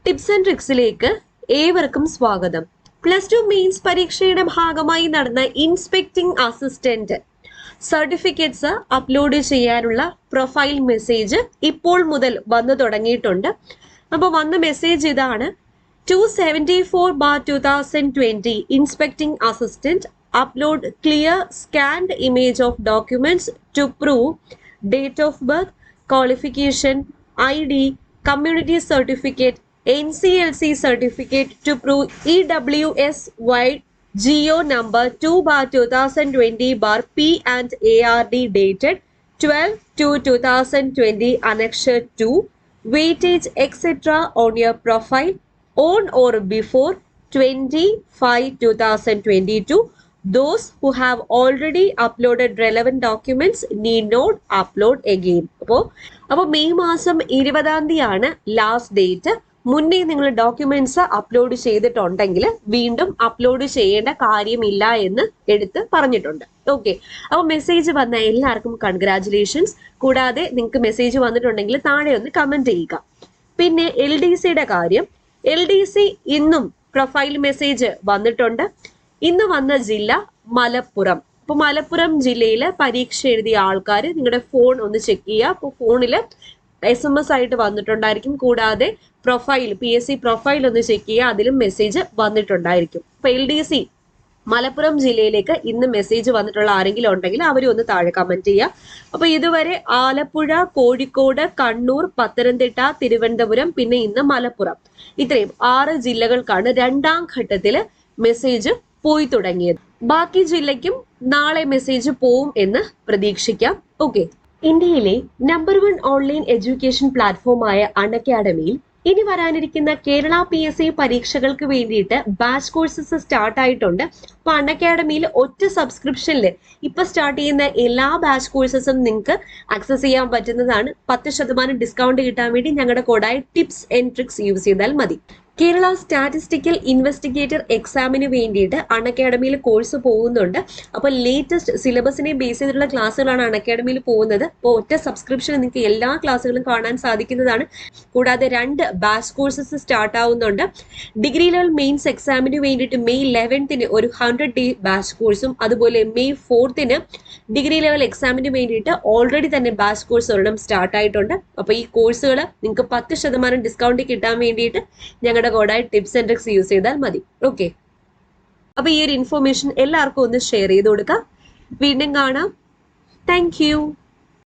Tips and ട്രിക്സിലേക്ക് ഏവർക്കും സ്വാഗതം. +2 mains പരീക്ഷയുടെ ഭാഗമായി നടന്ന ഇൻസ്പെക്ടിംഗ് അസിസ്റ്റന്റ് സർട്ടിഫിക്കറ്റ്സ് അപ്ലോഡ് ചെയ്യാനുള്ള പ്രൊഫൈൽ മെസ്സേജ് ഇപ്പോൾ മുതൽ വന്നു തുടങ്ങിയിട്ടുണ്ട്. അപ്പോൾ വന്ന മെസ്സേജ് ഇതാണ്: 274/2020 inspecting assistant upload clear scanned image of documents to prove date of birth, qualification, ID, community certificate, NCLC certificate to prove EWS wide GO number 2/2020 P and ARD dated 12/2/2020 annexure 2 weightage etc. on your profile on or before 20/5/2022. Those who have already uploaded relevant documents need not upload again. അപ്പോൾ May മാസം 20 last date. മുന്നേ നിങ്ങൾ documents upload ചെയ്തിട്ടുണ്ടെങ്കിൽ വീണ്ടും upload ചെയ്യേണ്ട കാര്യമില്ല എന്ന് എടുത്ത് പറഞ്ഞിട്ടുണ്ട്. ഓക്കെ, അപ്പോൾ മെസ്സേജ് വന്ന എല്ലാവർക്കും കൺഗ്രാറ്റുലേഷൻസ്. കൂടാതെ നിങ്ങൾക്ക് മെസ്സേജ് വന്നിട്ടുണ്ടെങ്കിൽ താഴെ ഒന്ന് കമന്റ് ചെയ്യുക. പിന്നെ LDCയുടെ കാര്യം, LDC ഇന്നും പ്രൊഫൈൽ മെസ്സേജ് വന്നിട്ടുണ്ട്. ഇന്ന് വന്ന ജില്ല മലപ്പുറം. അപ്പോൾ മലപ്പുറം ജില്ലയിൽ പരീക്ഷ എഴുതിയ ആൾക്കാർ നിങ്ങളുടെ ഫോൺ ഒന്ന് ചെക്ക് ചെയ്യുക. അപ്പോൾ ഫോണിൽ SMS ആയിട്ട് വന്നിട്ടുണ്ടായിരിക്കും. കൂടാതെ പ്രൊഫൈൽ PSC പ്രൊഫൈൽ ഒന്ന് ചെക്ക് ചെയ്യുക, അതിലും മെസ്സേജ് വന്നിട്ടുണ്ടായിരിക്കും. അപ്പോൾ LDC മലപ്പുറം ജില്ലയിലേക്ക് ഇന്ന് മെസ്സേജ് വന്നിട്ടുള്ള ആരെങ്കിലും ഉണ്ടെങ്കിൽ അവരും ഒന്ന് താഴെ കമന്റ് ചെയ്യുക. അപ്പോൾ ഇതുവരെ ആലപ്പുഴ, കോഴിക്കോട്, കണ്ണൂർ, പത്തനംതിട്ട, തിരുവനന്തപുരം, പിന്നെ ഇന്ന് മലപ്പുറം, ഇത്രയും 6 ജില്ലകൾക്കാണ് രണ്ടാം ഘട്ടത്തിൽ മെസ്സേജ് പോയി തുടങ്ങിയത്. ബാക്കി ജില്ലയ്ക്കും നാളെ മെസ്സേജ് പോവും എന്ന് പ്രതീക്ഷിക്കാം. ഓക്കെ, ഇന്ത്യയിലെ നമ്പർ 1 ഓൺലൈൻ എഡ്യൂക്കേഷൻ പ്ലാറ്റ്ഫോമായ അൺഅക്കാഡമിയിൽ ഇനി വരാനിരിക്കുന്ന കേരള PSC പരീക്ഷകൾക്ക് വേണ്ടിയിട്ട് ബാച്ച് കോഴ്സസ് സ്റ്റാർട്ട് ആയിട്ടുണ്ട്. അപ്പൊ അൺഅക്കാഡമിയിൽ ഒറ്റ സബ്സ്ക്രിപ്ഷനിൽ ഇപ്പൊ സ്റ്റാർട്ട് ചെയ്യുന്ന എല്ലാ ബാച്ച് കോഴ്സസും നിങ്ങൾക്ക് ആക്സസ് ചെയ്യാൻ പറ്റുന്നതാണ്. 10% ഡിസ്കൗണ്ട് കിട്ടാൻ വേണ്ടി ഞങ്ങളുടെ കോഡായ ടിപ്സ് ആൻഡ് ട്രിക്സ് യൂസ് ചെയ്താൽ മതി. കേരള സ്റ്റാറ്റിസ്റ്റിക്കൽ ഇൻവെസ്റ്റിഗേറ്റർ എക്സാമിന് വേണ്ടിയിട്ട് അൺഅക്കാഡമിയിൽ കോഴ്സ് പോകുന്നുണ്ട്. അപ്പോൾ ലേറ്റസ്റ്റ് സിലബസിനെ ബേസ് ചെയ്തിട്ടുള്ള ക്ലാസ്സുകളാണ് അൺഅക്കാഡമിയിൽ പോകുന്നത്. അപ്പോൾ ഒറ്റ സബ്സ്ക്രിപ്ഷൻ നിങ്ങൾക്ക് എല്ലാ ക്ലാസ്സുകളും കാണാൻ സാധിക്കുന്നതാണ്. കൂടാതെ 2 ബാച്ച് കോഴ്സസ് സ്റ്റാർട്ട് ആവുന്നുണ്ട്. ഡിഗ്രി ലെവൽ മെയിൻസ് എക്സാമിന് വേണ്ടിയിട്ട് മെയ് 11 ഒരു 100 ഡേ ബാച്ച് കോഴ്സും, അതുപോലെ മെയ് 4 ഡിഗ്രി ലെവൽ എക്സാമിന് വേണ്ടിയിട്ട് ഓൾറെഡി തന്നെ ബാച്ച് കോഴ്സ് ഒരെണ്ണം സ്റ്റാർട്ട് ആയിട്ടുണ്ട്. അപ്പോൾ ഈ കോഴ്സുകൾ നിങ്ങൾക്ക് 10% ഡിസ്കൗണ്ട് കിട്ടാൻ വേണ്ടിയിട്ട് ഞങ്ങളുടെ കോഡായി ടിപ്സ് ആൻഡ് ട്രിക്സ് യൂസ് ചെയ്താൽ മതി. ഓക്കെ, അപ്പൊ ഈ ഒരു ഇൻഫോർമേഷൻ എല്ലാവർക്കും ഒന്ന് ഷെയർ ചെയ്ത് കൊടുക്കാം. വീണ്ടും കാണാം. Thank you.